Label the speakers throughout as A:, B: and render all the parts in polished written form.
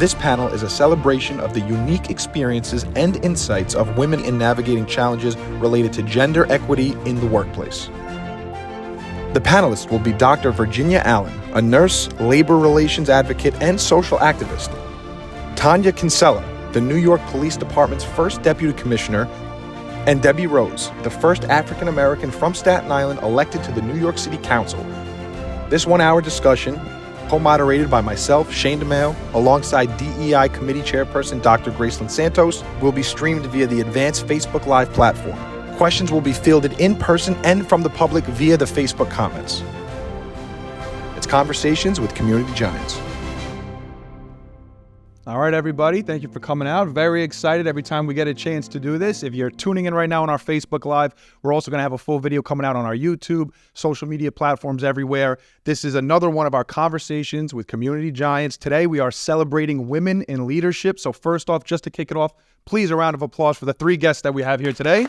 A: This panel is a celebration of the unique experiences and insights of women in navigating challenges related to gender equity in the workplace. The panelists will be Dr. Virginia Allen, a nurse, labor relations advocate, and social activist; Tanya Kinsella, the New York Police Department's first deputy commissioner; and Debbie Rose, the first African American from Staten Island elected to the New York City Council. This one-hour discussion, co-moderated by myself, Shane DeMeo, alongside DEI Committee Chairperson Dr. Gracelyn Santos, will be streamed via the Advanced Facebook Live platform. Questions will be fielded in person and from the public via the Facebook comments. It's Conversations with Community Giants.
B: All right, everybody. Thank you for coming out. Very excited every time we get a chance to do this. If you're tuning in right now on our Facebook Live, we're also going to have a full video coming out on our YouTube, social media platforms everywhere. This is another one of our Conversations with Community Giants. Today, we are celebrating women in leadership. So first off, just to kick it off, please a round of applause for the three guests that we have here today.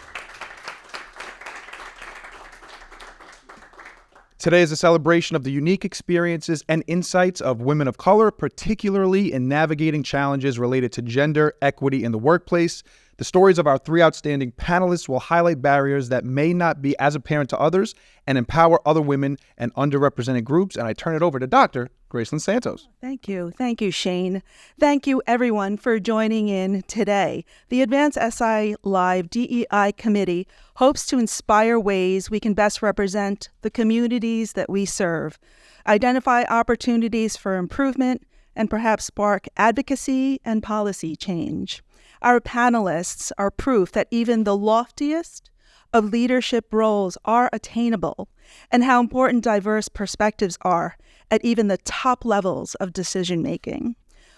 B: Today is a celebration of the unique experiences and insights of women of color, particularly in navigating challenges related to gender equity in the workplace. The stories of our three outstanding panelists will highlight barriers that may not be as apparent to others and empower other women and underrepresented groups. And I turn it over to Dr. Gracelyn Santos.
C: Thank you. Thank you, Shane. Thank you, everyone, for joining in today. The Advanced SI Live DEI Committee hopes to inspire ways we can best represent the communities that we serve, identify opportunities for improvement, and perhaps spark advocacy and policy change. Our panelists are proof that even the loftiest of leadership roles are attainable, and how important diverse perspectives are at even the top levels of decision-making.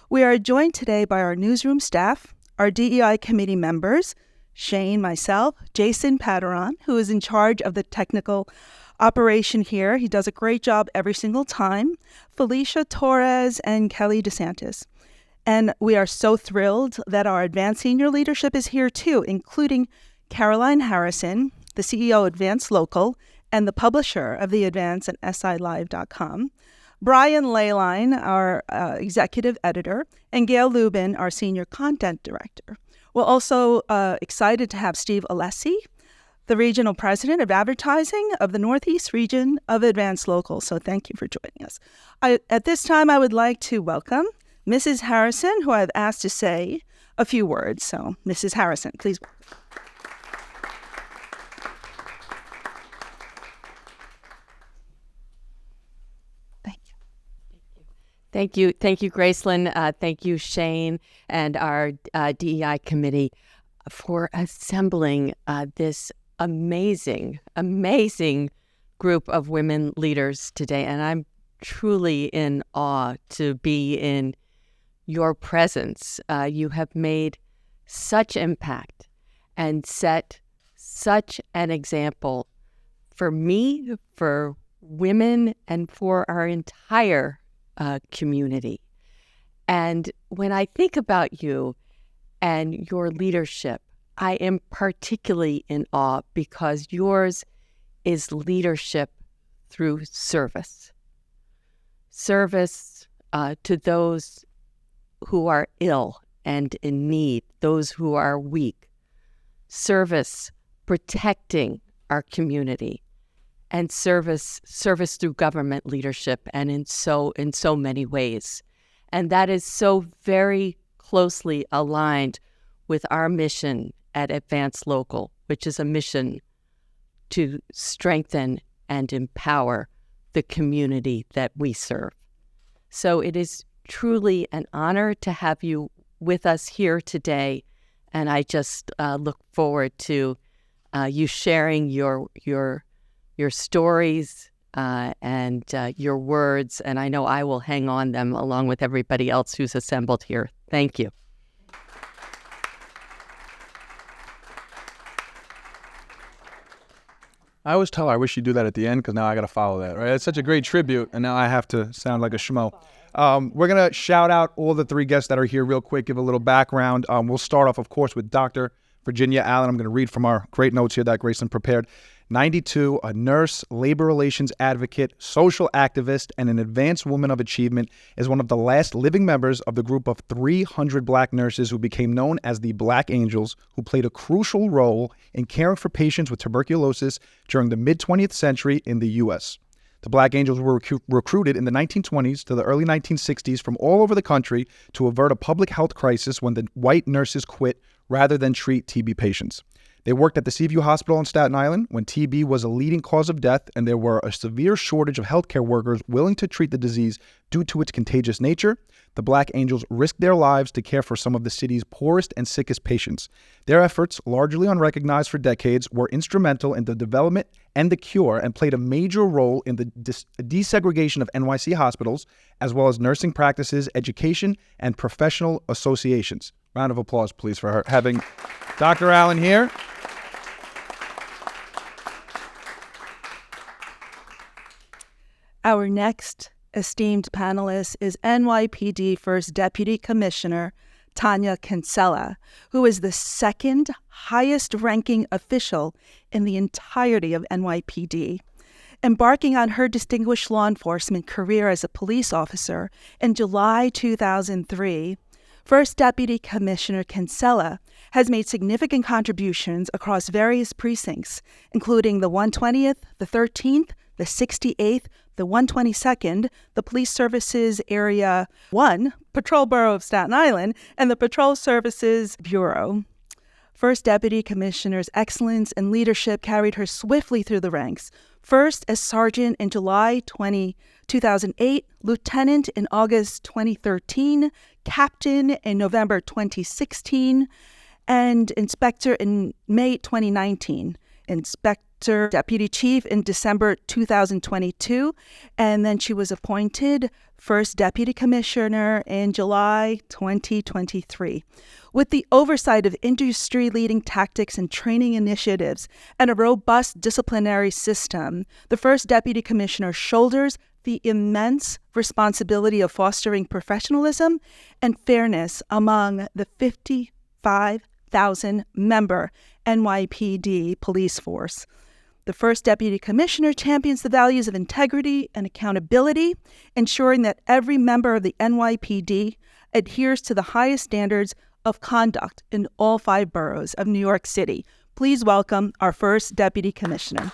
C: We are joined today by our newsroom staff, our DEI committee members, Shane, myself, Jason Pateron, who is in charge of the technical operation here. He does a great job every single time, Felicia Torres, and Kelly DeSantis. And we are so thrilled that our advanced senior leadership is here too, including Caroline Harrison, the CEO of Advanced Local and the publisher of the Advance and SILive.com, Brian Leyline, our executive editor, and Gail Lubin, our senior content director. We're also excited to have Steve Alessi, the regional president of advertising of the Northeast region of Advanced Local. So thank you for joining us. At this time, I would like to welcome Mrs. Harrison, who I've asked to say a few words. So, Mrs. Harrison, please. Thank you.
D: Thank you, Gracelyn. Thank you, Shane, and our DEI committee for assembling this amazing group of women leaders today. And I'm truly in awe to be in your presence. You have made such impact and set such an example for me, for women, and for our entire community. And when I think about you and your leadership, I am particularly in awe because yours is leadership through service. Service to those who are ill and in need, those who are weak. Service protecting our community, and service through government leadership, and in so many ways. And that is so very closely aligned with our mission at Advanced Local, which is a mission to strengthen and empower the community that we serve. So it is truly an honor to have you with us here today, and I just look forward to you sharing your stories and your words, and I know I will hang on them along with everybody else who's assembled here. Thank you.
B: I always tell her I wish you'd do that at the end because now I got to follow that, right? It's such a great tribute, and now I have to sound like a schmo. We're going to shout out all the three guests that are here real quick, give a little background. We'll start off, of course, with Dr. Virginia Allen. I'm going to read from our great notes here that Gracelyn prepared. 92, a nurse, labor relations advocate, social activist, and an advanced woman of achievement, is one of the last living members of the group of 300 Black nurses who became known as the Black Angels, who played a crucial role in caring for patients with tuberculosis during the mid-20th century in the U.S. The Black Angels were recruited in the 1920s to the early 1960s from all over the country to avert a public health crisis when the white nurses quit rather than treat TB patients. They worked at the Seaview Hospital on Staten Island when TB was a leading cause of death and there were a severe shortage of healthcare workers willing to treat the disease due to its contagious nature. The Black Angels risked their lives to care for some of the city's poorest and sickest patients. Their efforts, largely unrecognized for decades, were instrumental in the development and the cure and played a major role in the desegregation of NYC hospitals, as well as nursing practices, education, and professional associations. Round of applause, please, for her having Dr. Allen here.
C: Our next esteemed panelist is NYPD First Deputy Commissioner Tanya Kinsella, who is the second highest ranking official in the entirety of NYPD. Embarking on her distinguished law enforcement career as a police officer in July 2003, First Deputy Commissioner Kinsella has made significant contributions across various precincts, including the 120th, the 13th, the 68th, the 122nd, the Police Services Area 1, Patrol Bureau of Staten Island, and the Patrol Services Bureau. First Deputy Commissioner's excellence and leadership carried her swiftly through the ranks, first as Sergeant in July 2008, Lieutenant in August 2013, Captain in November 2016, and Inspector in May 2019. Inspector Deputy Chief in December 2022, and then she was appointed First Deputy Commissioner in July 2023. With the oversight of industry-leading tactics and training initiatives and a robust disciplinary system, the First Deputy Commissioner shoulders the immense responsibility of fostering professionalism and fairness among the 55,000-member NYPD police force. The First Deputy Commissioner champions the values of integrity and accountability, ensuring that every member of the NYPD adheres to the highest standards of conduct in all 5 boroughs of New York City. Please welcome our First Deputy Commissioner.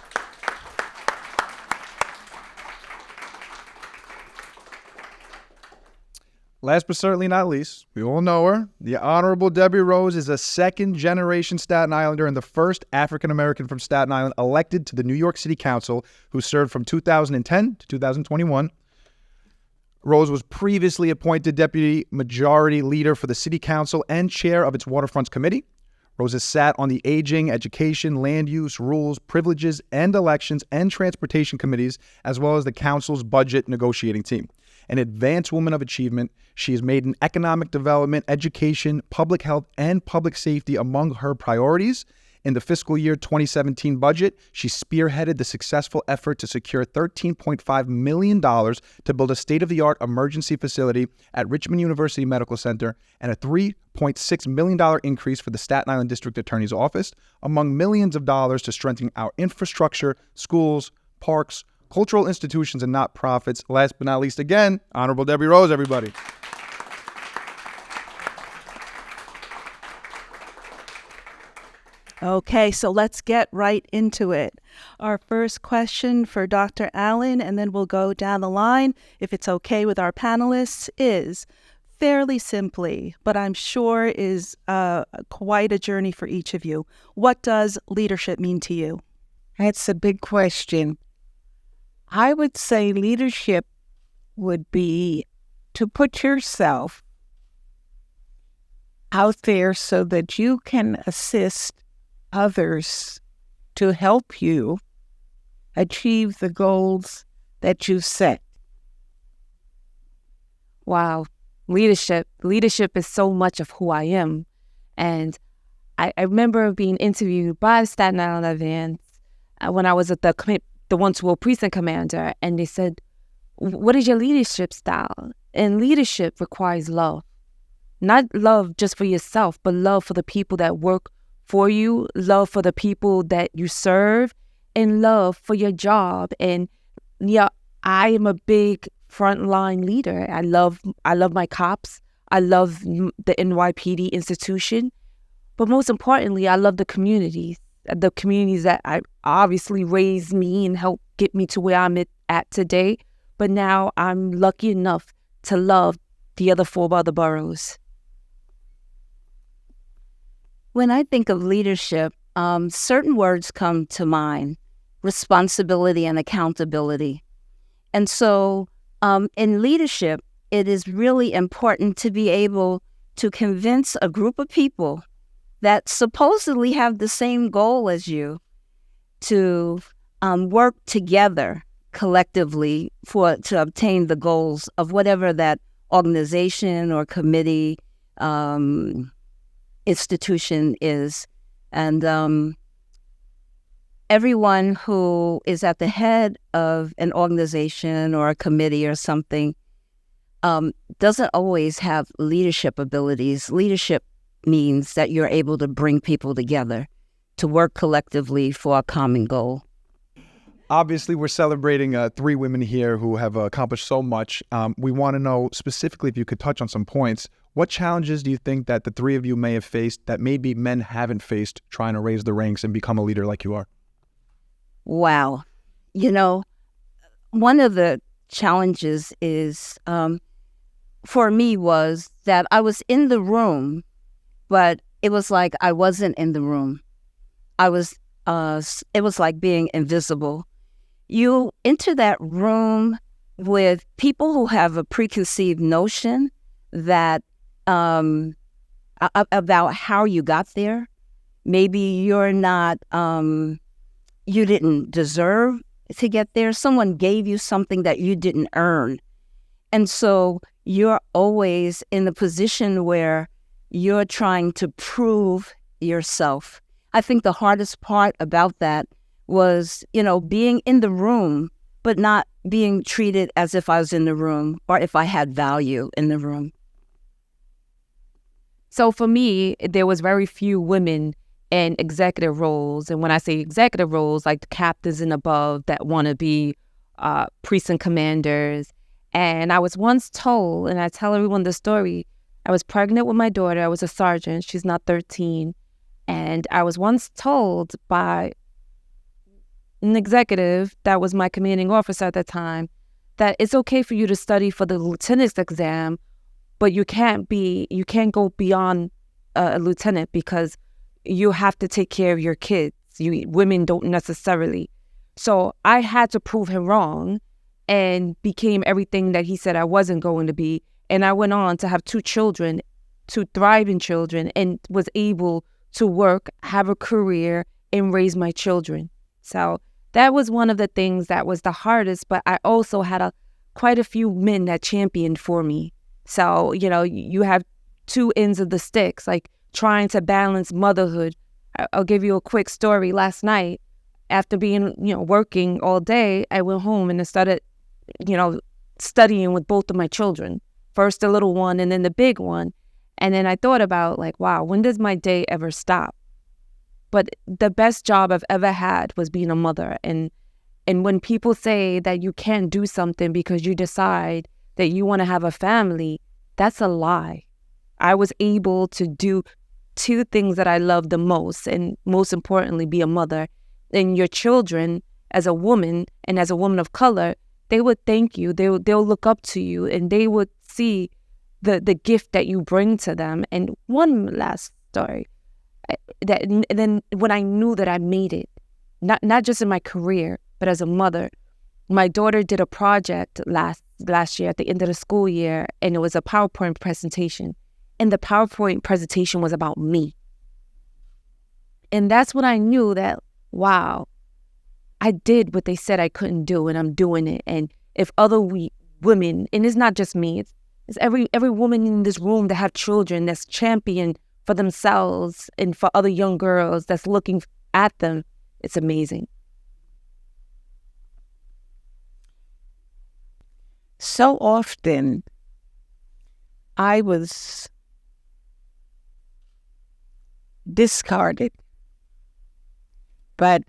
B: Last but certainly not least, we all know her. The Honorable Debbie Rose is a second-generation Staten Islander and the first African-American from Staten Island elected to the New York City Council, who served from 2010 to 2021. Rose was previously appointed Deputy Majority Leader for the City Council and Chair of its Waterfronts Committee. Rose has sat on the Aging, Education, Land Use, Rules, Privileges, and Elections and Transportation Committees, as well as the Council's Budget Negotiating Team. An advanced woman of achievement, she has made an economic development, education, public health, and public safety among her priorities. In the fiscal year 2017 budget, she spearheaded the successful effort to secure $13.5 million to build a state-of-the-art emergency facility at Richmond University Medical Center and a $3.6 million increase for the Staten Island District Attorney's Office, among millions of dollars to strengthen our infrastructure, schools, parks, cultural institutions, and not-profits. Last but not least, again, Honorable Debbie Rose, everybody.
C: Okay, so let's get right into it. Our first question for Dr. Allen, and then we'll go down the line, if it's okay with our panelists, is fairly simply, but I'm sure is quite a journey for each of you. What does leadership mean to you?
E: That's a big question. I would say leadership would be to put yourself out there so that you can assist others to help you achieve the goals that you set.
D: Wow. Leadership is so much of who I am. And I remember being interviewed by the Staten Island Advance when I was at the 112 precinct commander, and they said, what is your leadership style? And leadership requires love. Not love just for yourself, but love for the people that work for you, love for the people that you serve,
F: and love for your job. And yeah, I am a big frontline leader. I love my cops. I love the NYPD institution. But most importantly, I love the communities that I obviously raised me and helped get me to where I'm at today. But now I'm lucky enough to love the other 4 other boroughs.
G: When I think of leadership, certain words come to mind: responsibility and accountability. And so in leadership, it is really important to be able to convince a group of people that supposedly have the same goal as you to work together collectively to obtain the goals of whatever that organization or committee institution is. And everyone who is at the head of an organization or a committee or something doesn't always have leadership abilities. Leadership means that you're able to bring people together to work collectively for a common goal.
B: Obviously, we're celebrating 3 women here who have accomplished so much. We want to know specifically, if you could touch on some points, what challenges do you think that the 3 of you may have faced that maybe men haven't faced trying to raise the ranks and become a leader like you are?
G: Wow. You know, one of the challenges is, for me, was that I was in the room, but it was like I wasn't in the room. It was like being invisible. You enter that room with people who have a preconceived notion that about how you got there. Maybe you're not, you didn't deserve to get there. Someone gave you something that you didn't earn. And so you're always in the position where you're trying to prove yourself. I think the hardest part about that was, being in the room, but not being treated as if I was in the room or if I had value in the room.
F: So for me, there was very few women in executive roles. And when I say executive roles, like the captains and above that want to be precinct commanders. And I was once told, and I tell everyone the story, I was pregnant with my daughter. I was a sergeant. She's not 13. And I was once told by an executive that was my commanding officer at the time that it's okay for you to study for the lieutenant's exam, but you can't go beyond a lieutenant because you have to take care of your kids. Women don't necessarily. So I had to prove him wrong and became everything that he said I wasn't going to be. And I went on to have 2 children, 2 thriving children, and was able to work, have a career, and raise my children. So that was one of the things that was the hardest, but I also had quite a few men that championed for me. So, you have 2 ends of the sticks, like trying to balance motherhood. I'll give you a quick story. Last night, after being, working all day, I went home and I started, studying with both of my children. First the little one and then the big one. And then I thought about wow, when does my day ever stop? But the best job I've ever had was being a mother. And when people say that you can't do something because you decide that you want to have a family, that's a lie. I was able to do 2 things that I love the most, and most importantly, be a mother. And your children, as a woman and as a woman of color, they would thank you. They'll look up to you, and they would see the gift that you bring to them. And one last story, and then when I knew that I made it, not just in my career, but as a mother, my daughter did a project last year at the end of the school year, and it was a PowerPoint presentation. And the PowerPoint presentation was about me. And that's when I knew that, wow, I did what they said I couldn't do, and I'm doing it. And if other women, and it's not just me, it's every woman in this room that have children that's championed for themselves and for other young girls that's looking at them, it's amazing.
E: So often, I was discarded, but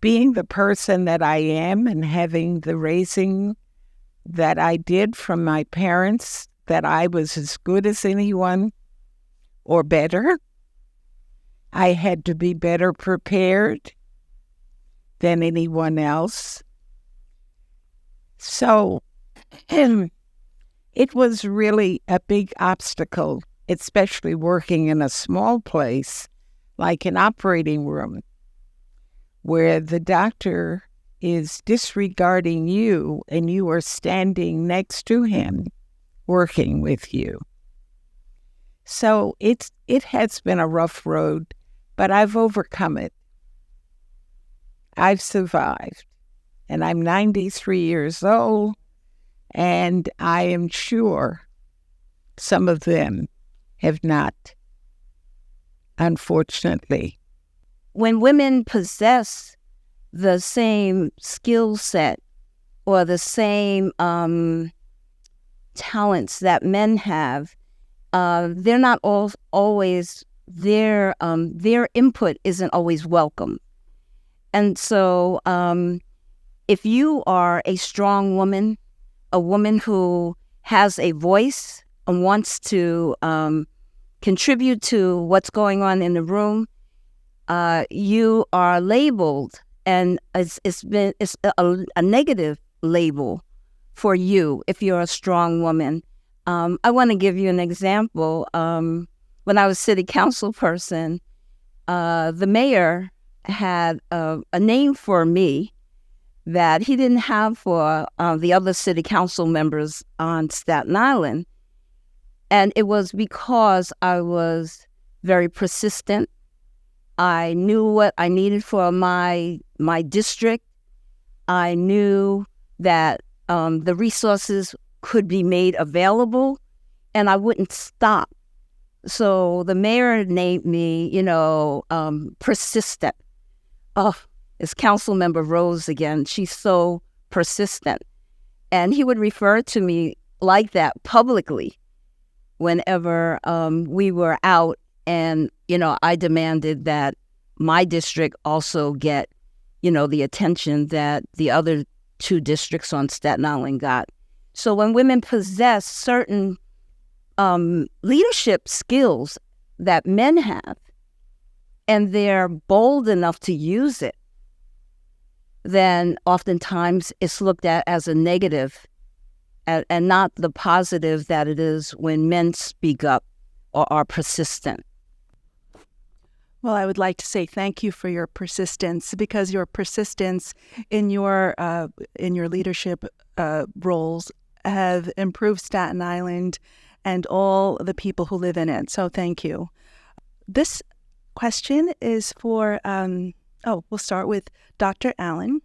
E: being the person that I am and having the raising that I did from my parents, that I was as good as anyone or better. I had to be better prepared than anyone else. So it was really a big obstacle, especially working in a small place like an operating room, where the doctor is disregarding you and you are standing next to him, working with you. So it has been a rough road, but I've overcome it. I've survived, and I'm 93 years old, and I am sure some of them have not, unfortunately.
G: When women possess the same skill set or the same talents that men have, they're not always, their input isn't always welcome. And so if you are a strong woman, a woman who has a voice and wants to contribute to what's going on in the room, you are labeled, and it's a negative label for you if you're a strong woman. I want to give you an example. When I was city council person, the mayor had a name for me that he didn't have for the other city council members on Staten Island. And it was because I was very persistent. I knew what I needed for my district. I knew that the resources could be made available, and I wouldn't stop. So the mayor named me, persistent. Oh, it's Councilmember Rose again. She's so persistent. And he would refer to me like that publicly whenever we were out. And, I demanded that my district also get, the attention that the other two districts on Staten Island got. So when women possess certain leadership skills that men have, and they're bold enough to use it, then oftentimes it's looked at as a negative and not the positive that it is when men speak up or are persistent.
C: Well, I would like to say thank you for your persistence, because your persistence in your leadership roles have improved Staten Island and all the people who live in it. So thank you. This question is for, we'll start with Dr. Allen.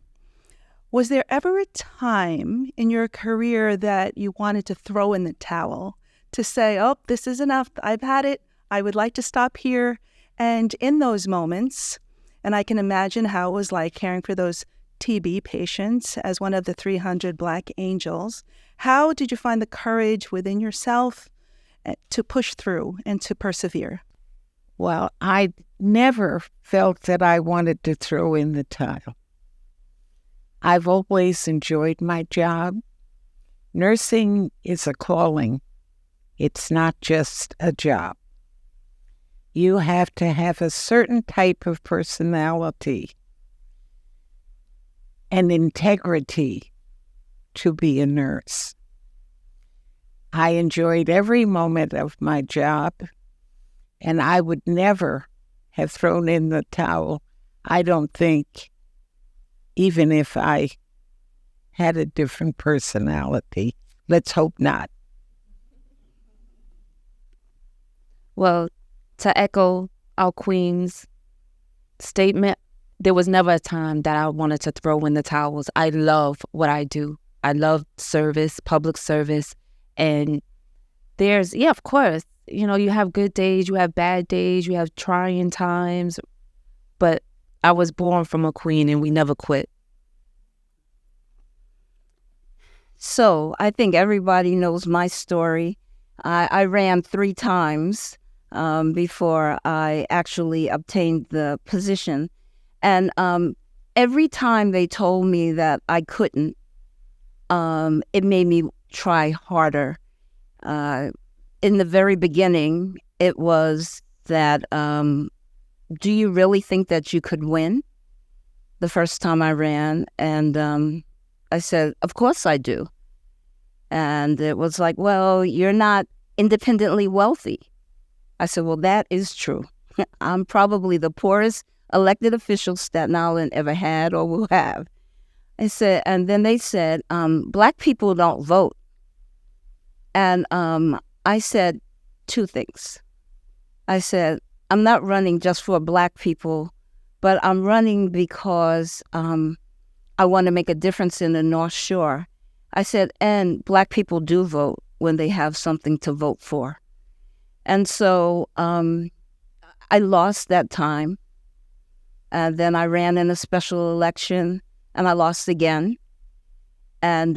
C: Was there ever a time in your career that you wanted to throw in the towel, to say, oh, this is enough, I've had it, I would like to stop here? And in those moments, and I can imagine how it was like caring for those TB patients as one of the 300 Black angels, how did you find the courage within yourself to push through and to persevere?
E: Well, I never felt that I wanted to throw in the towel. I've always enjoyed my job. Nursing is a calling. It's not just a job. You have to have a certain type of personality and integrity to be a nurse. I enjoyed every moment of my job, and I would never have thrown in the towel, I don't think, even if I had a different personality. Let's hope not.
F: Well, to echo our Queen's statement, there was never a time that I wanted to throw in the towels. I love what I do. I love service, public service. And there's, of course, you have good days, you have bad days, you have trying times. But I was born from a queen, and we never quit.
G: So I think everybody knows my story. I ran 3 times before I actually obtained the position. And every time they told me that I couldn't, it made me try harder. In the very beginning, it was that, do you really think that you could win? The first time I ran. And I said, of course I do. And it was like, well, you're not independently wealthy. I said, well, that is true. I'm probably the poorest elected official Staten Island ever had or will have. I said, and then they said, Black people don't vote. And I said two things. I said, I'm not running just for Black people, but I'm running because I want to make a difference in the North Shore. I said, and Black people do vote when they have something to vote for. And so I lost that time. And then I ran in a special election and I lost again. And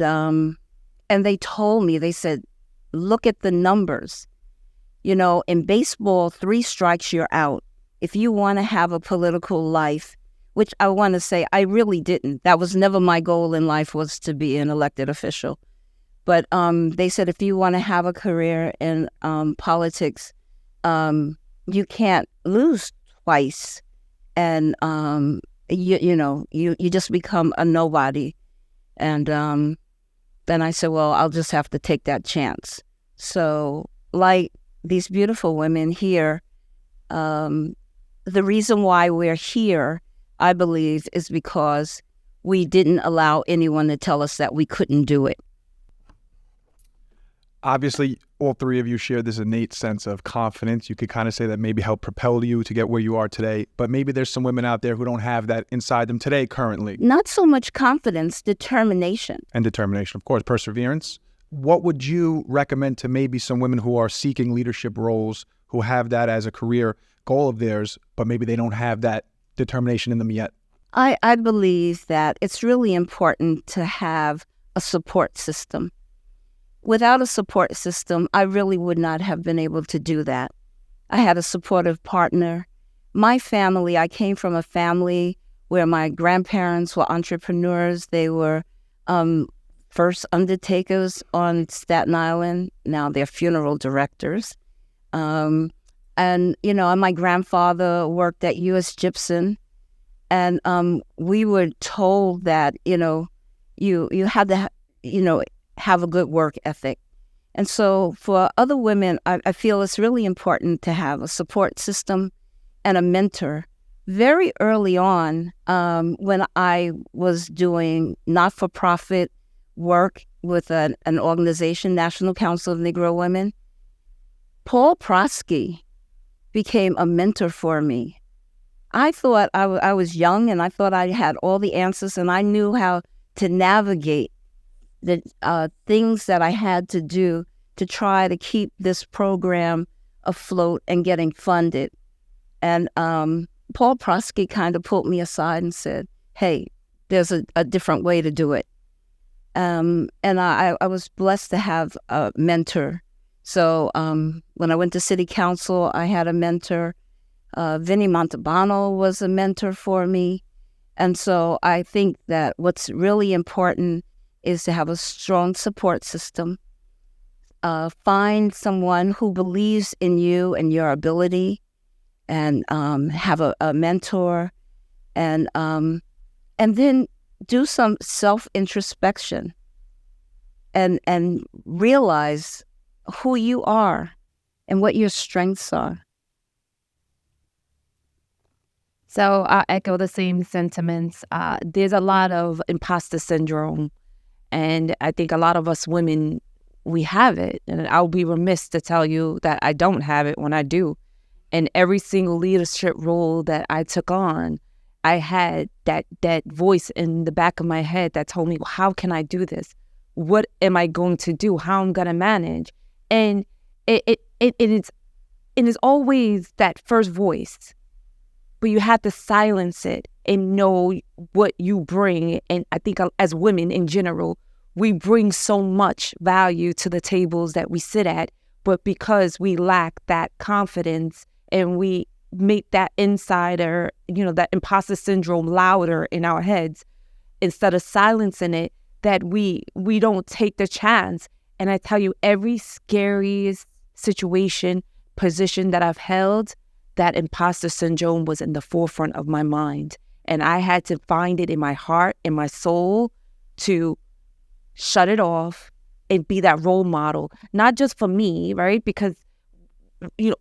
G: they told me, they said, look at the numbers. You know, in baseball, 3 strikes, you're out. If you want to have a political life, which I want to say I really didn't. That was never my goal in life, was to be an elected official. But they said if you want to have a career in politics, you can't lose twice. And, you just become a nobody. And then I said, well, I'll just have to take that chance. So like these beautiful women here, the reason why we're here, I believe, is because we didn't allow anyone to tell us that we couldn't do it.
B: Obviously, all three of you share this innate sense of confidence. You could kind of say that maybe helped propel you to get where you are today. But maybe there's some women out there who don't have that inside them today currently.
G: Not so much confidence, determination.
B: And determination, of course, perseverance. What would you recommend to maybe some women who are seeking leadership roles, who have that as a career goal of theirs, but maybe they don't have that determination in them yet?
G: I believe that it's really important to have a support system. Without a support system, I really would not have been able to do that. I had a supportive partner. My family, I came from a family where my grandparents were entrepreneurs. They were first undertakers on Staten Island. Now they're funeral directors. And my grandfather worked at U.S. Gypsum. And we were told that, you had to, have a good work ethic. And so for other women, I feel it's really important to have a support system and a mentor. Very early on, when I was doing not-for-profit work with an organization, National Council of Negro Women, Paul Prosky became a mentor for me. I thought I was young and I thought I had all the answers and I knew how to navigate the things that I had to do to try to keep this program afloat and getting funded. And Paul Prosky kind of pulled me aside and said, hey, there's a different way to do it. And I was blessed to have a mentor. So when I went to City Council, I had a mentor. Vinnie Montalbano was a mentor for me. And so I think that what's really important is to have a strong support system. Find someone who believes in you and your ability, and have a mentor, and then do some self-introspection and realize who you are and what your strengths are.
F: So I echo the same sentiments. There's a lot of imposter syndrome. And I think a lot of us women, we have it. And I'll be remiss to tell you that I don't have it when I do. And every single leadership role that I took on, I had that voice in the back of my head that told me, well, how can I do this? What am I going to do? How am I going to manage? And it is always that first voice. But you have to silence it and know what you bring. And I think as women in general, we bring so much value to the tables that we sit at. But because we lack that confidence and we make that insider, that imposter syndrome louder in our heads instead of silencing it, that we don't take the chance. And I tell you, every scariest situation, position that I've held, that imposter syndrome was in the forefront of my mind. And I had to find it in my heart, in my soul, to shut it off and be that role model, not just for me, right? Because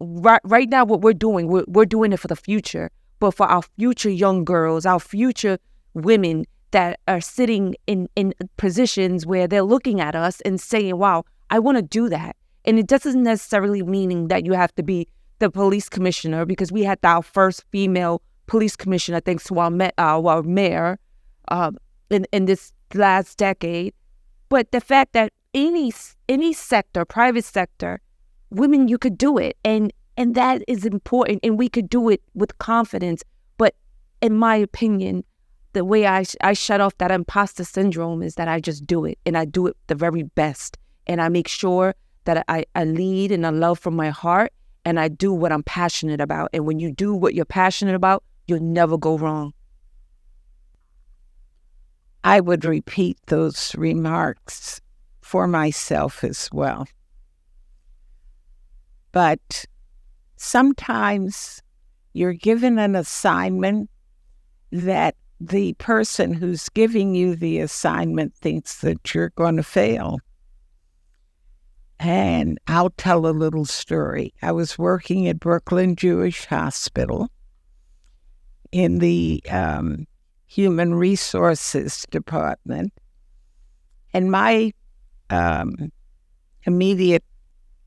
F: right now what we're doing, we're doing it for the future, but for our future young girls, our future women that are sitting in positions where they're looking at us and saying, wow, I want to do that. And it doesn't necessarily mean that you have to be the police commissioner, because we had our first female police commissioner, thanks to our mayor in this last decade. But the fact that any sector, private sector, women, you could do it. And that is important. And we could do it with confidence. But in my opinion, the way I shut off that imposter syndrome is that I just do it. And I do it the very best. And I make sure that I lead and I love from my heart. And I do what I'm passionate about. And when you do what you're passionate about, you'll never go wrong.
E: I would repeat those remarks for myself as well. But sometimes you're given an assignment that the person who's giving you the assignment thinks that you're going to fail. And I'll tell a little story. I was working at Brooklyn Jewish Hospital in the Human Resources Department. And my immediate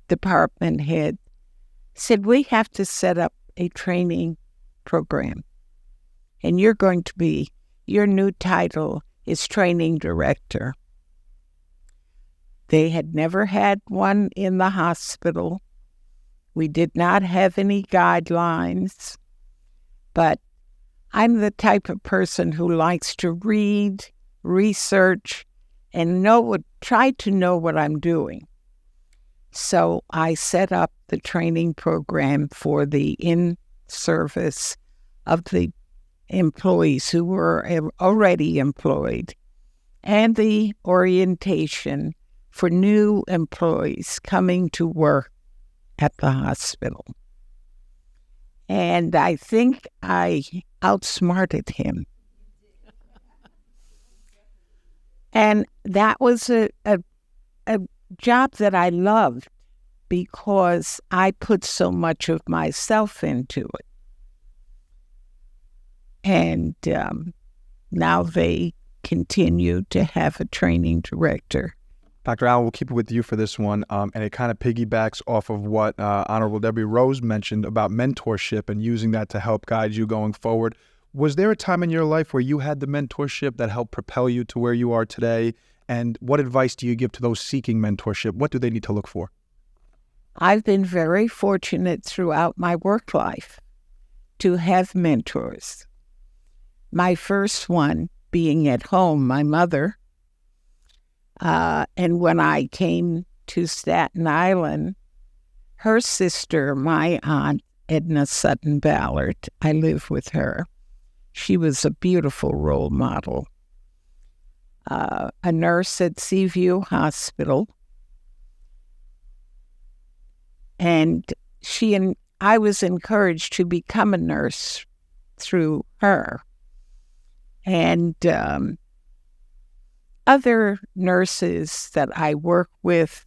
E: department head said, we have to set up a training program. And your new title is training director. They had never had one in the hospital. We did not have any guidelines, but I'm the type of person who likes to read, research, and try to know what I'm doing. So I set up the training program for the in-service of the employees who were already employed, and the orientation for new employees coming to work at the hospital. And I think I outsmarted him. And that was a job that I loved because I put so much of myself into it. And now they continue to have a training director.
B: Dr. Allen, we'll keep it with you for this one, and it kind of piggybacks off of what Honorable Debbie Rose mentioned about mentorship and using that to help guide you going forward. Was there a time in your life where you had the mentorship that helped propel you to where you are today? And what advice do you give to those seeking mentorship? What do they need to look for?
E: I've been very fortunate throughout my work life to have mentors. My first one being at home, my mother. And when I came to Staten Island, her sister, my aunt, Edna Sutton Ballard, I live with her. She was a beautiful role model. A nurse at Seaview Hospital. And I was encouraged to become a nurse through her. And other nurses that I work with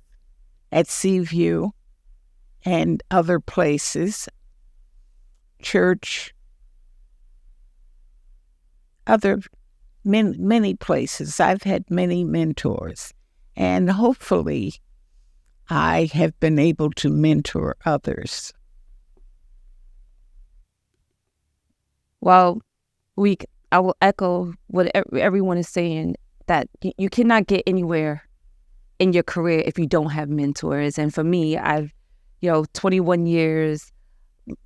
E: at Seaview and other places, church, many places. I've had many mentors, and hopefully I have been able to mentor others.
F: Well, I will echo what everyone is saying, that you cannot get anywhere in your career if you don't have mentors. And for me, I've 21 years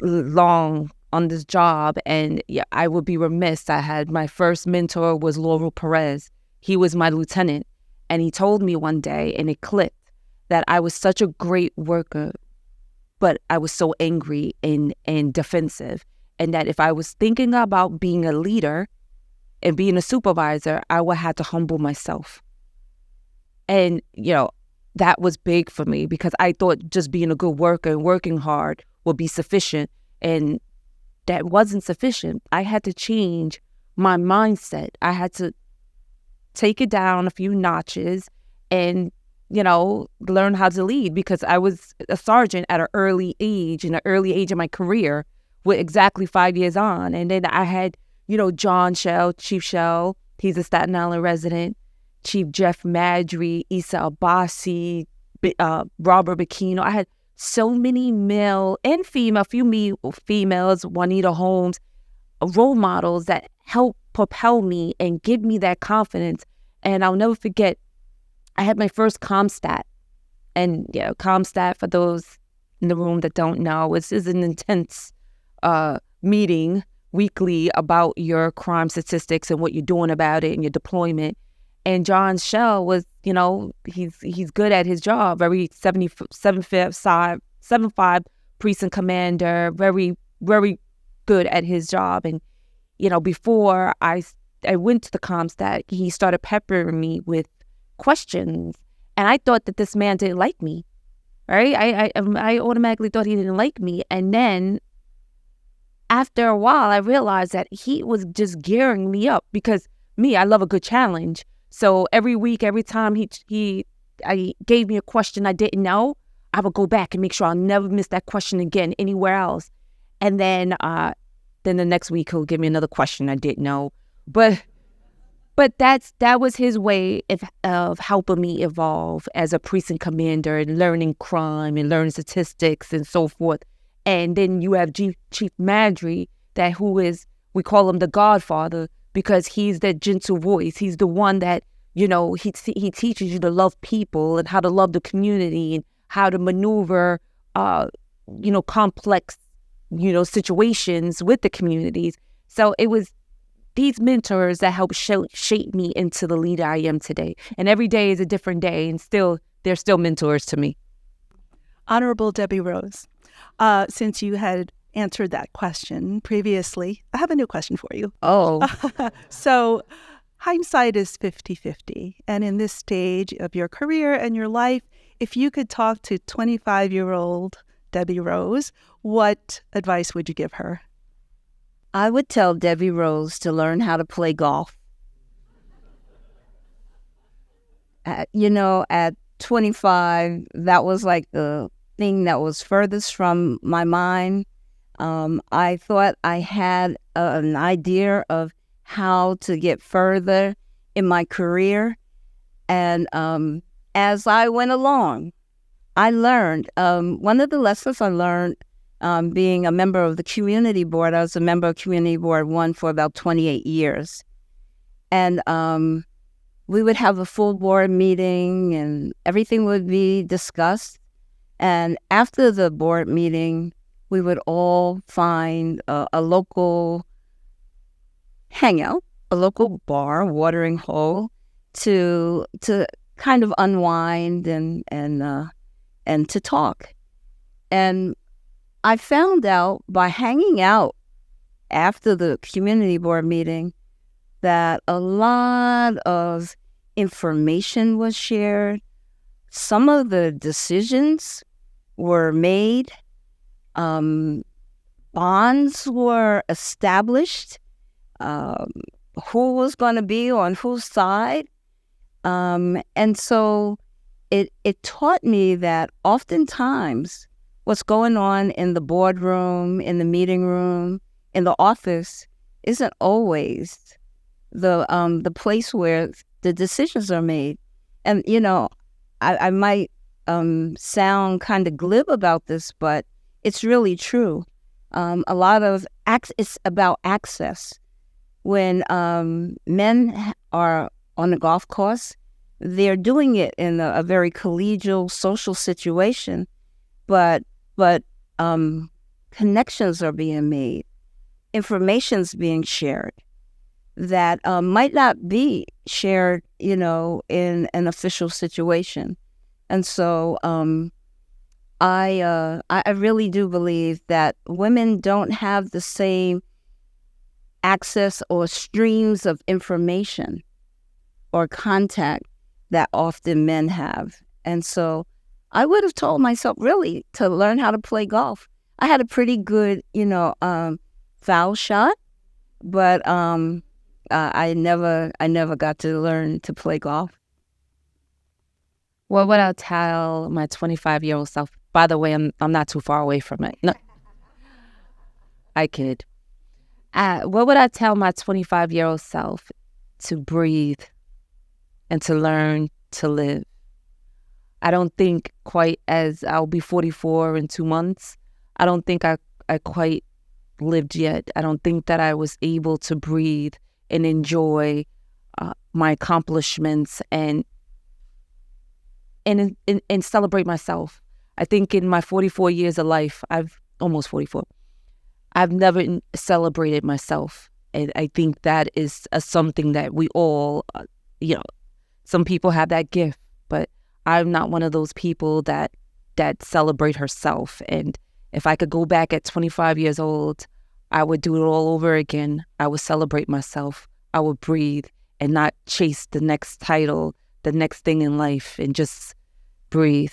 F: long on this job, and I would be remiss. I had my first mentor was Laurel Perez. He was my lieutenant, and he told me one day, and it clicked, that I was such a great worker, but I was so angry and defensive. And that if I was thinking about being a leader and being a supervisor, I would have to humble myself. And, that was big for me because I thought just being a good worker and working hard would be sufficient. And that wasn't sufficient. I had to change my mindset. I had to take it down a few notches and, learn how to lead, because I was a sergeant at an early age, in an early age of my career, with exactly 5 years on. And then I had, John Shell, Chief Shell, he's a Staten Island resident, Chief Jeff Madry, Issa Abbasi, Robert Bikino. I had so many male and female, females, Juanita Holmes, role models that helped propel me and give me that confidence. And I'll never forget, I had my first CompStat. And CompStat, for those in the room that don't know, is an intense meeting weekly about your crime statistics and what you're doing about it and your deployment. And John Shell was, he's good at his job, very 75 precinct commander, very, very good at his job. And, before I went to the CompStat, he started peppering me with questions. And I thought that this man didn't like me, right? I automatically thought he didn't like me. And then after a while, I realized that he was just gearing me up, because I love a good challenge. So every week, every time he gave me a question I didn't know, I would go back and make sure I'll never miss that question again anywhere else. And then the next week he'll give me another question I didn't know. But that was his way of helping me evolve as a precinct commander and learning crime and learning statistics and so forth. And then you have Chief Madry, we call him the Godfather, because he's that gentle voice. He's the one that, he teaches you to love people and how to love the community and how to maneuver, complex, situations with the communities. So it was these mentors that helped shape me into the leader I am today. And every day is a different day, and they're still mentors to me.
C: Honorable Debbie Rose, since you had answered that question previously, I have a new question for you.
F: Oh.
C: So hindsight is 50-50. And in this stage of your career and your life, if you could talk to 25-year-old Debbie Rose, what advice would you give her?
G: I would tell Debbie Rose to learn how to play golf. At 25, that was like the thing that was furthest from my mind. I thought I had an idea of how to get further in my career. And as I went along, I learned, one of the lessons I learned being a member of the community board, I was a member of Community Board 1 for about 28 years. And we would have a full board meeting and everything would be discussed. And after the board meeting, we would all find a local hangout, a local bar, watering hole, to kind of unwind and to talk. And I found out by hanging out after the community board meeting that a lot of information was shared. Some of the decisions were made. Bonds were established. Who was going to be on whose side. And so it taught me that oftentimes what's going on in the boardroom, in the meeting room, in the office isn't always the place where the decisions are made. And, I might sound kind of glib about this, but it's really true. A lot of it's about access. When men are on the golf course, they're doing it in a very collegial social situation, but connections are being made, information's being shared that might not be shared, in an official situation. And so I really do believe that women don't have the same access or streams of information or contact that often men have. And so I would have told myself really to learn how to play golf. I had a pretty good, foul shot, but I never got to learn to play golf.
F: What would I tell my 25-year-old self? By the way, I'm not too far away from it. No, I kid. What would I tell my 25-year-old self? To breathe and to learn to live. I don't think quite as I'll be 44 in 2 months. I don't think I quite lived yet. I don't think that I was able to breathe and enjoy my accomplishments and celebrate myself. I think in my 44 years of life, almost 44, I've never celebrated myself. And I think that is something that we all, some people have that gift, but I'm not one of those people that celebrate herself. And if I could go back at 25 years old, I would do it all over again. I would celebrate myself. I would breathe and not chase the next title, the next thing in life, and just breathe.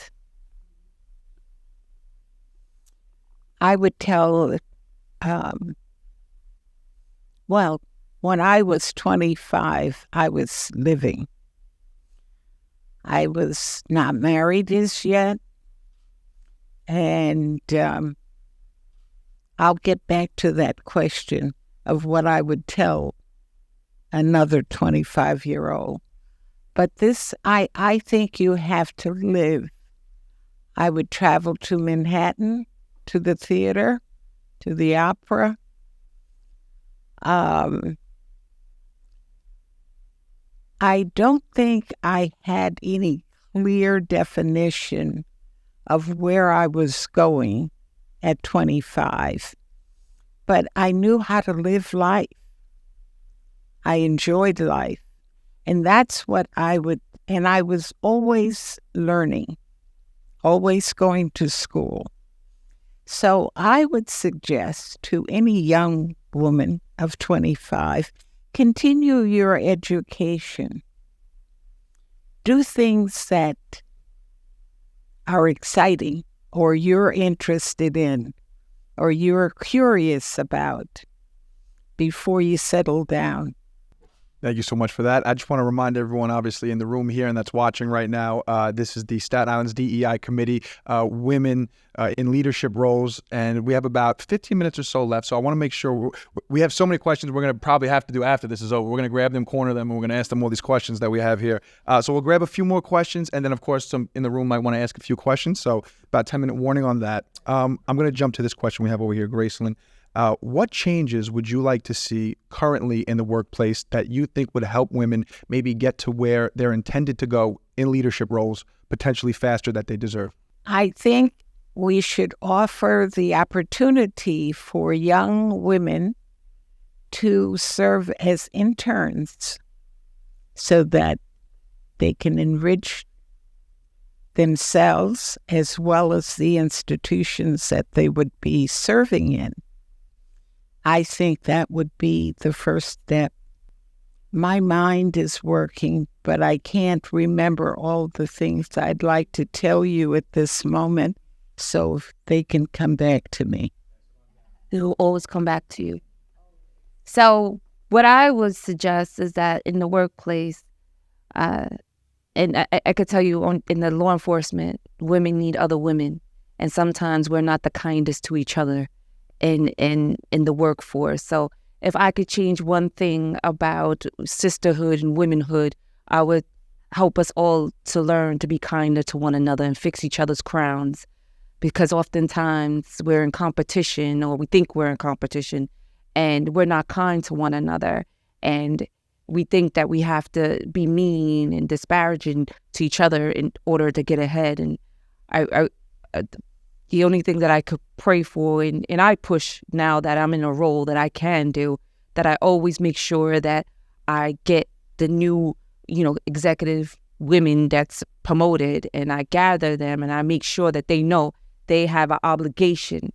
E: I would tell, when I was 25, I was living. I was not married as yet. And I'll get back to that question of what I would tell another 25-year-old. But this, I think you have to live. I would travel to Manhattan, to the theater, to the opera. I don't think I had any clear definition of where I was going at 25, but I knew how to live life. I enjoyed life, and that's what and I was always learning, always going to school. So I would suggest to any young woman of 25, continue your education. Do things that are exciting or you're interested in or you're curious about before you settle down.
B: Thank you so much for that. I just want to remind everyone, obviously, in the room here and that's watching right now, this is the Staten Island's DEI Committee, Women in Leadership Roles, and we have about 15 minutes or so left. So I want to make sure we have so many questions we're going to probably have to do after this is over. We're going to grab them, corner them, and we're going to ask them all these questions that we have here. So we'll grab a few more questions, and then, of course, some in the room might want to ask a few questions. So about 10-minute warning on that. I'm going to jump to this question we have over here, Gracelyn. What changes would you like to see currently in the workplace that you think would help women maybe get to where they're intended to go in leadership roles potentially faster that they deserve?
E: I think we should offer the opportunity for young women to serve as interns so that they can enrich themselves as well as the institutions that they would be serving in. I think that would be the first step. My mind is working, but I can't remember all the things I'd like to tell you at this moment, so they can come back to me.
F: It will always come back to you. So what I would suggest is that in the workplace, and I could tell you in the law enforcement, women need other women. And sometimes we're not the kindest to each other in the workforce. So if I could change one thing about sisterhood and womanhood, I would help us all to learn to be kinder to one another and fix each other's crowns. Because oftentimes we're in competition, or we think we're in competition, and we're not kind to one another. And we think that we have to be mean and disparaging to each other in order to get ahead. And the only thing that I could pray for, and I push now that I'm in a role that I can do, that I always make sure that I get the new, executive women that's promoted, and I gather them and I make sure that they know they have an obligation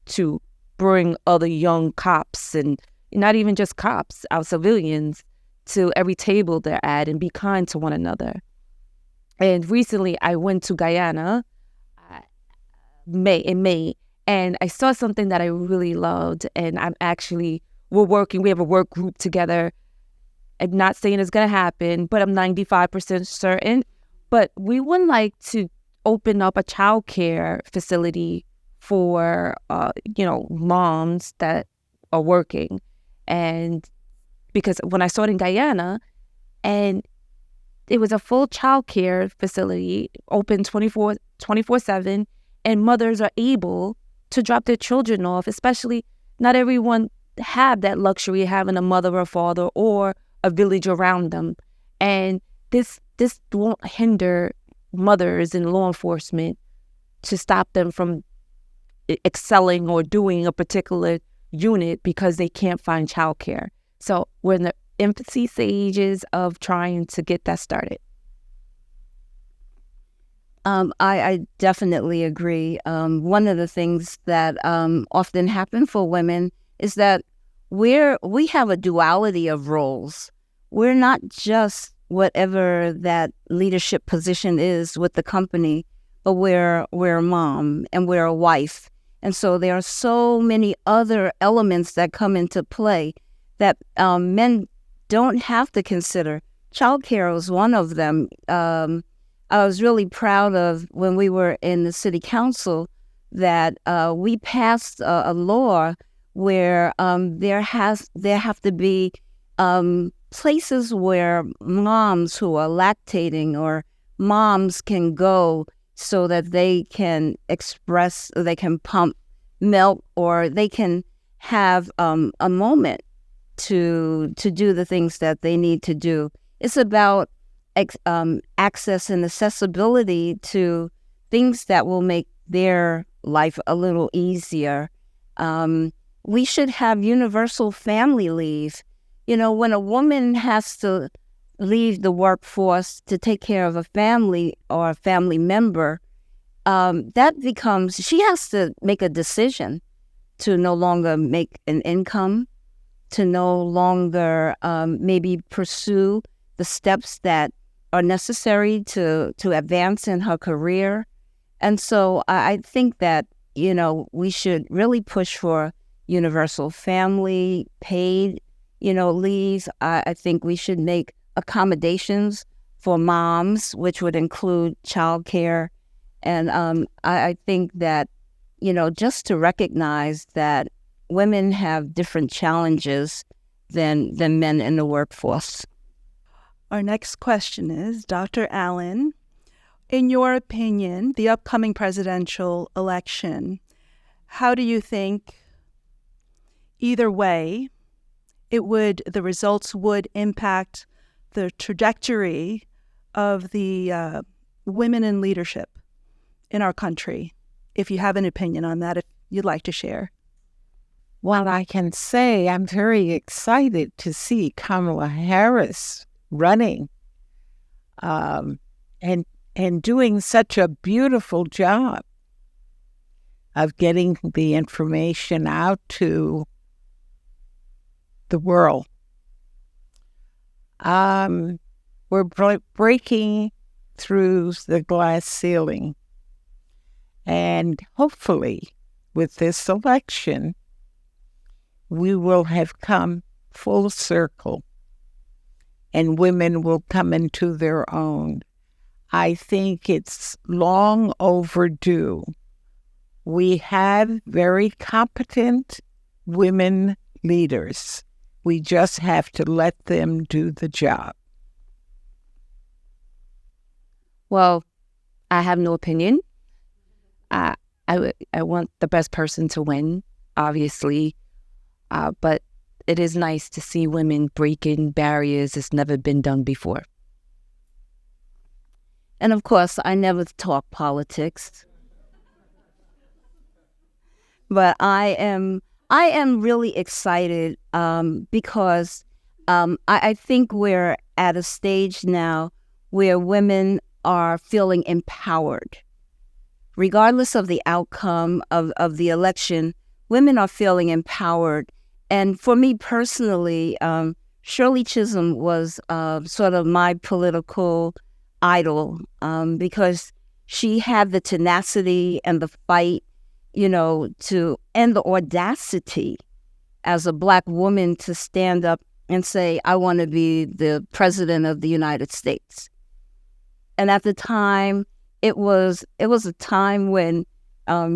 F: to bring other young cops, and not even just cops, our civilians, to every table they're at and be kind to one another. And recently I went to Guyana in May, and I saw something that I really loved. And we have a work group together. I'm not saying it's going to happen, but I'm 95% certain. But we would like to open up a child care facility for, moms that are working. And because when I saw it in Guyana, and it was a full child care facility, open 24/7, and mothers are able to drop their children off, especially not everyone have that luxury of having a mother or father or a village around them. And this won't hinder mothers in law enforcement to stop them from excelling or doing a particular unit because they can't find childcare. So we're in the infancy stages of trying to get that started.
G: I definitely agree. One of the things that often happen for women is that we have a duality of roles. We're not just whatever that leadership position is with the company, but we're a mom and we're a wife. And so there are so many other elements that come into play that men don't have to consider. Childcare was one of them. I was really proud of when we were in the city council that we passed a law where there have to be places where moms who are lactating or moms can go so that they can they can pump milk, or they can have a moment to do the things that they need to do. It's about access and accessibility to things that will make their life a little easier. We should have universal family leave. When a woman has to leave the workforce to take care of a family or a family member, that becomes, she has to make a decision to no longer make an income, to no longer maybe pursue the steps that are necessary to advance in her career. And so I think that, we should really push for universal family paid, leave. I think we should make accommodations for moms, which would include childcare. And I think that, just to recognize that women have different challenges than men in the workforce.
C: Our next question is, Dr. Allen, in your opinion, the upcoming presidential election, how do you think either way the results would impact the trajectory of the women in leadership in our country? If you have an opinion on that, if you'd like to share.
E: Well, I can say I'm very excited to see Kamala Harris running and doing such a beautiful job of getting the information out to the world. We're breaking through the glass ceiling. And hopefully, with this election, we will have come full circle and women will come into their own. I think it's long overdue. We have very competent women leaders. We just have to let them do the job.
F: Well, I have no opinion. I want the best person to win, obviously, but it is nice to see women breaking barriers. It's never been done before.
G: And of course, I never talk politics, but I am really excited because I think we're at a stage now where women are feeling empowered. regardless of the outcome of the election, women are feeling empowered. And for me personally, Shirley Chisholm was sort of my political idol because she had the tenacity and the fight, and the audacity as a Black woman to stand up and say, I want to be the president of the United States. And at the time, it was a time when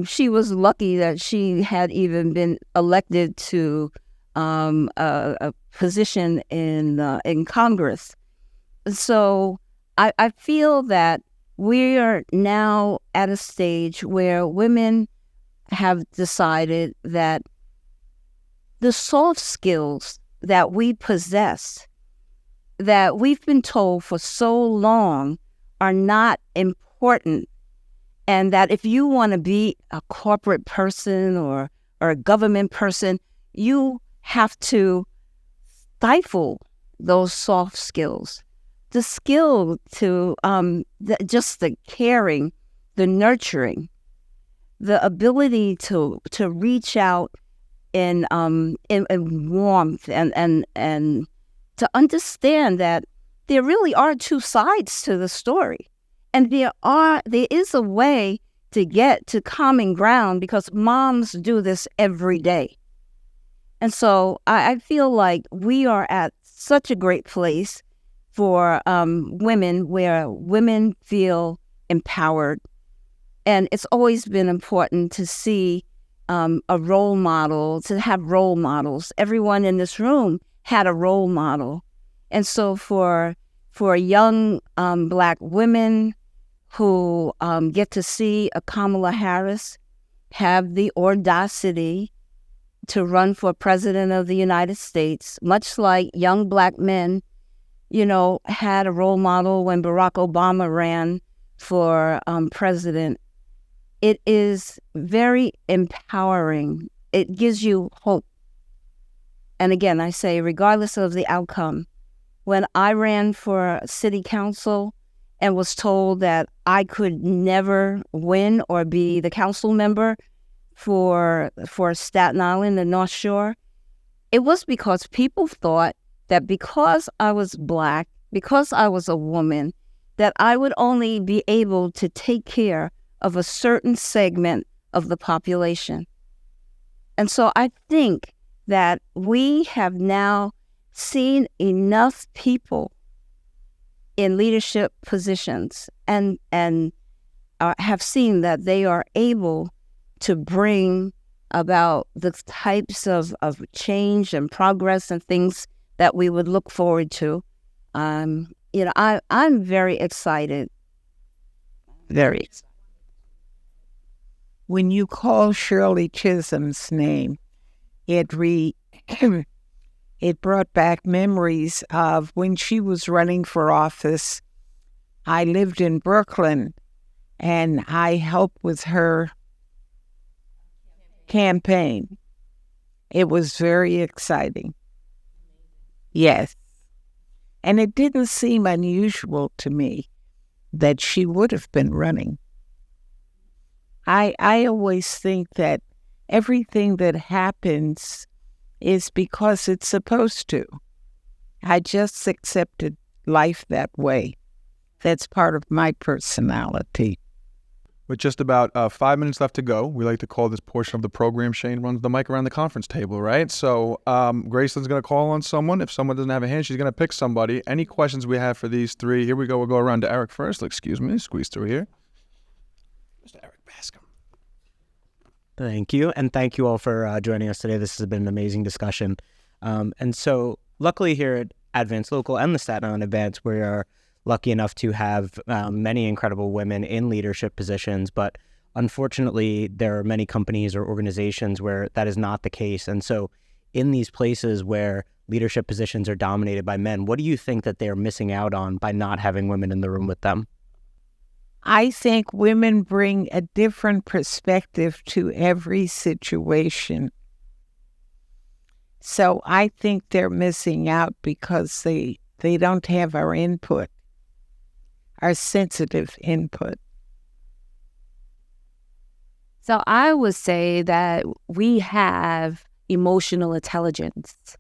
G: she was lucky that she had even been elected to a position in Congress. So I feel that we are now at a stage where women have decided that the soft skills that we possess, that we've been told for so long are not important, and that if you want to be a corporate person or a government person, you have to stifle those soft skills. The skill to just the caring, the nurturing, the ability to reach out in warmth and to understand that there really are two sides to the story, and there is a way to get to common ground because moms do this every day. And so I feel like we are at such a great place for women, where women feel empowered. And it's always been important to see a role model, to have role models. Everyone in this room had a role model. And so for young Black women who get to see a Kamala Harris have the audacity to run for president of the United States, much like young Black men, had a role model when Barack Obama ran for president. It is very empowering. It gives you hope. And again, I say, regardless of the outcome, when I ran for city council and was told that I could never win or be the council member for Staten Island and North Shore, it was because people thought that because I was Black, because I was a woman, that I would only be able to take care of a certain segment of the population. And so I think that we have now seen enough people in leadership positions and have seen that they are able to bring about the types of change and progress and things that we would look forward to. I'm very excited. Very excited.
E: When you call Shirley Chisholm's name, it brought back memories of when she was running for office. I lived in Brooklyn, and I helped with her campaign. It was very exciting. Yes. And it didn't seem unusual to me that she would have been running. I always think that everything that happens is because it's supposed to. I just accepted life that way. That's part of my personality.
B: With just about 5 minutes left to go, we like to call this portion of the program, Shane runs the mic around the conference table, right? So Graceland's going to call on someone. If someone doesn't have a hand, she's going to pick somebody. Any questions we have for these three? Here we go. We'll go around to Eric first. Excuse me. Squeeze through here. Mr. Eric Bascom.
H: Thank you. And thank you all for joining us today. This has been an amazing discussion. And so luckily here at Advance Local and the Staten Island Advance, we are lucky enough to have many incredible women in leadership positions. But unfortunately, there are many companies or organizations where that is not the case. And so in these places where leadership positions are dominated by men, what do you think that they're missing out on by not having women in the room with them?
E: I think women bring a different perspective to every situation. So I think they're missing out because they don't have our input, our sensitive input.
F: So I would say that we have emotional intelligence,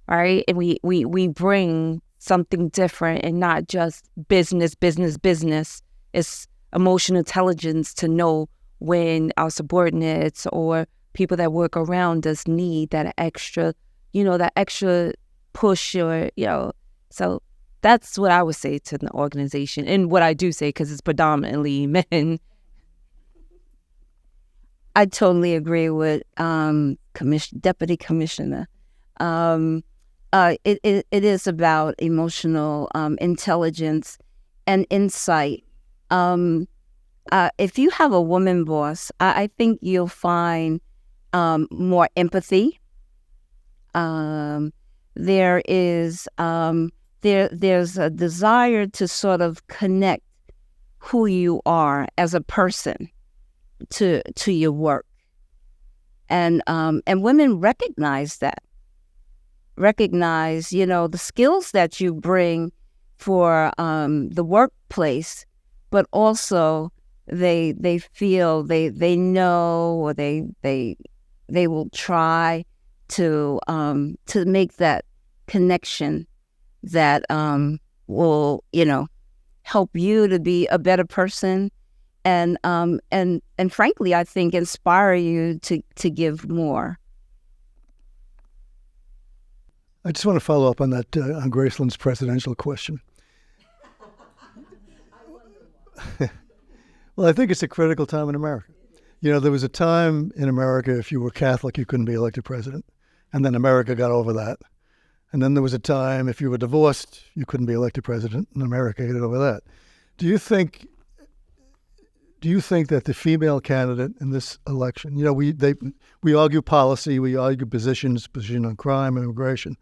F: right? And we bring something different and not just business. It's emotional intelligence to know when our subordinates or people that work around us need that extra push or, so that's what I would say to the organization, and what I do say, because it's predominantly men.
G: I totally agree with Deputy Commissioner. It is about emotional intelligence and insight. If you have a woman boss, I think you'll find more empathy. There's a desire to sort of connect who you are as a person to your work, and women recognize that. Recognize, the skills that you bring for the workplace, but also they feel they know, or they will try to make that connection that will help you to be a better person, and frankly, I think inspire you to give more.
I: I just want to follow up on that, on Graceland's presidential question. Well, I think it's a critical time in America. There was a time in America, if you were Catholic, you couldn't be elected president. And then America got over that. And then there was a time, if you were divorced, you couldn't be elected president, and America got over that. Do you think that the female candidate in this election, we argue policy, we argue position on crime and immigration.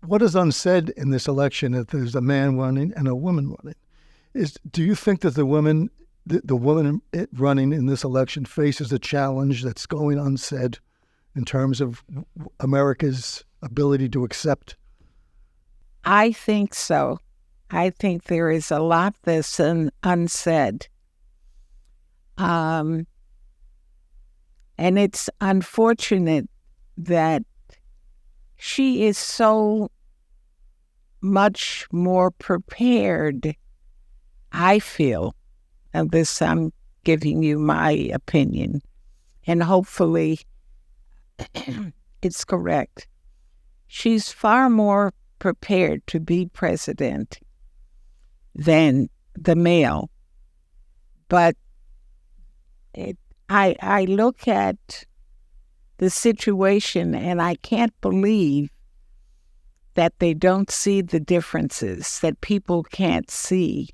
I: What is unsaid in this election, that there's a man running and a woman running? Do you think that the woman running in this election faces a challenge that's going unsaid in terms of America's ability to accept?
E: I think so. I think there is a lot that's unsaid. And it's unfortunate that she is so much more prepared, I feel, and this I'm giving you my opinion, and hopefully it's correct. She's far more prepared to be president than the male. But I look at the situation and I can't believe that they don't see the differences, that people can't see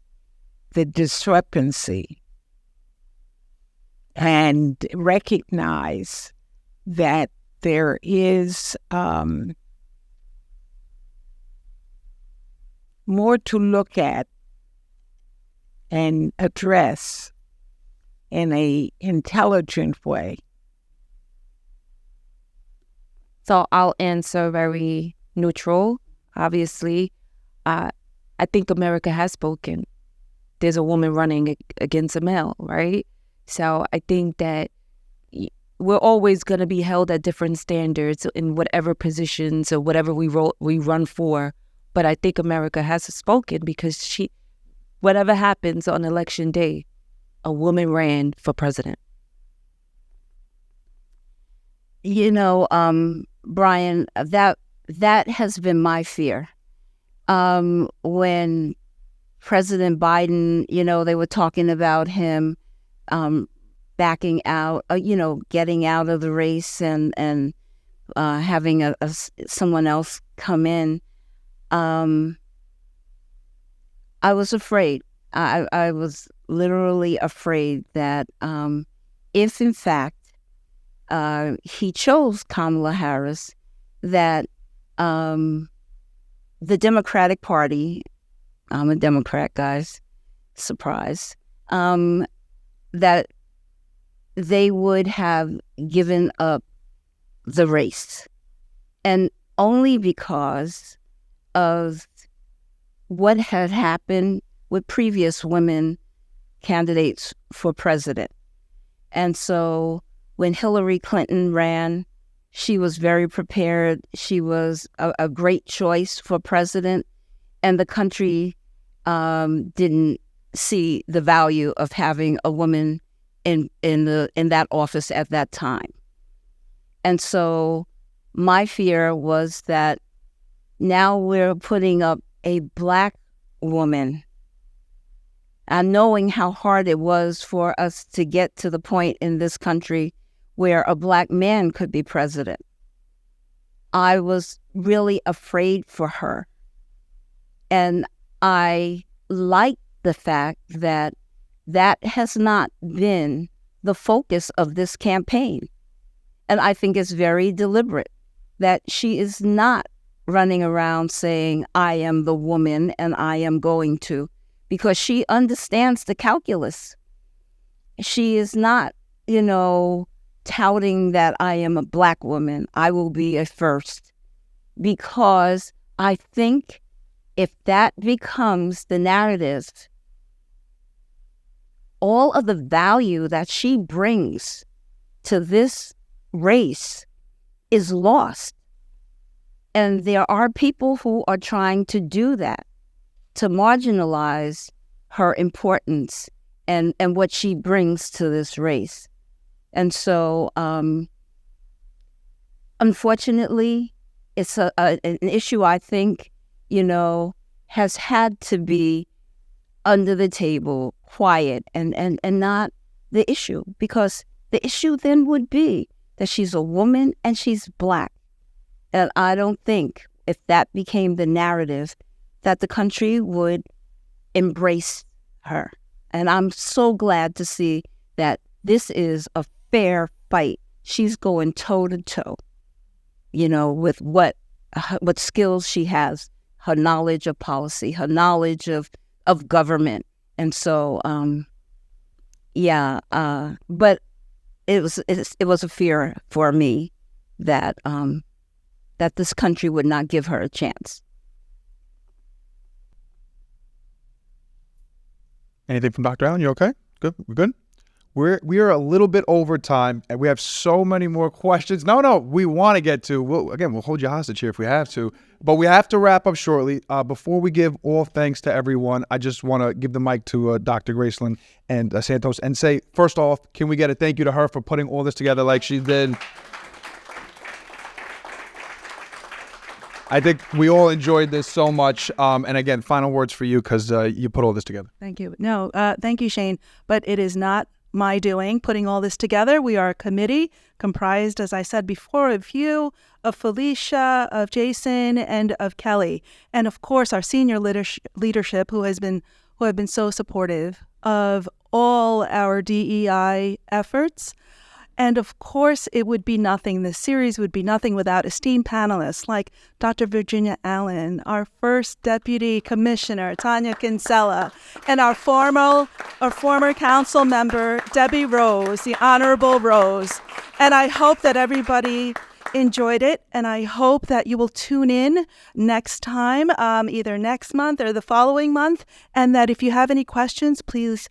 E: the discrepancy and recognize that there is more to look at and address in an intelligent way.
F: So I'll answer very neutral. Obviously, I think America has spoken. There's a woman running against a male, right? So I think that we're always going to be held at different standards in whatever positions or whatever we run for. But I think America has spoken, because whatever happens on election day, a woman ran for president.
G: Brian, that has been my fear. When President Biden, they were talking about him backing out, getting out of the race and having someone else come in. I was afraid. I was literally afraid that if, in fact, he chose Kamala Harris, that the Democratic Party, I'm a Democrat, guys, surprise, that they would have given up the race. And only because of what had happened with previous women candidates for president. And so when Hillary Clinton ran, she was very prepared. She was a great choice for president, and the country didn't see the value of having a woman in that office at that time. And so my fear was that now we're putting up a Black woman, and knowing how hard it was for us to get to the point in this country where a Black man could be president, I was really afraid for her. And I like the fact that that has not been the focus of this campaign. And I think it's very deliberate that she is not running around saying, I am the woman and I am going to, because she understands the calculus. She is not, touting that I am a Black woman. I will be a first, because I think if that becomes the narrative, all of the value that she brings to this race is lost. And there are people who are trying to do that, to marginalize her importance and what she brings to this race. And so, unfortunately, it's an issue I think, has had to be under the table, quiet, and not the issue, because the issue then would be that she's a woman and she's Black. And I don't think if that became the narrative that the country would embrace her. And I'm so glad to see that this is a fair fight. She's going toe to toe, with what skills she has, her knowledge of policy, her knowledge of government. And so, but it was a fear for me that that this country would not give her a chance.
B: Anything from Dr. Allen? You okay? Good? We're good? We are a little bit over time, and we have so many more questions. No, we want to get to. We'll hold you hostage here if we have to, but we have to wrap up shortly. Before we give all thanks to everyone, I just want to give the mic to Dr. Graceland and Santos and say, first off, can we get a thank you to her for putting all this together like she did? I think we all enjoyed this so much. And again, final words for you, because you put all this together.
C: Thank you. No, thank you, Shane. But it is not my doing putting all this together. We are a committee comprised, as I said before, of you, of Felicia, of Jason, and of Kelly. And of course, our senior leadership who have been so supportive of all our DEI efforts. And of course, it would be nothing. This series would be nothing without esteemed panelists like Dr. Virginia Allen, our first Deputy Commissioner, Tanya Kinsella, and our former council member, Debbie Rose, the Honorable Rose. And I hope that everybody enjoyed it, and I hope that you will tune in next time, either next month or the following month, and that if you have any questions, please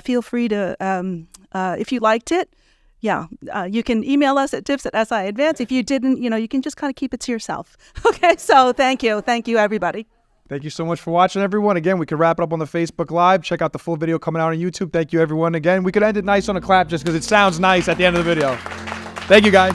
C: feel free to, if you liked it, you can email us at tips@SIAdvance. If you didn't, you can just kind of keep it to yourself. Okay, so thank you, everybody.
B: Thank you so much for watching, everyone. Again, we could wrap it up on the Facebook Live. Check out the full video coming out on YouTube. Thank you, everyone. Again, we could end it nice on a clap just because it sounds nice at the end of the video. Thank you, guys.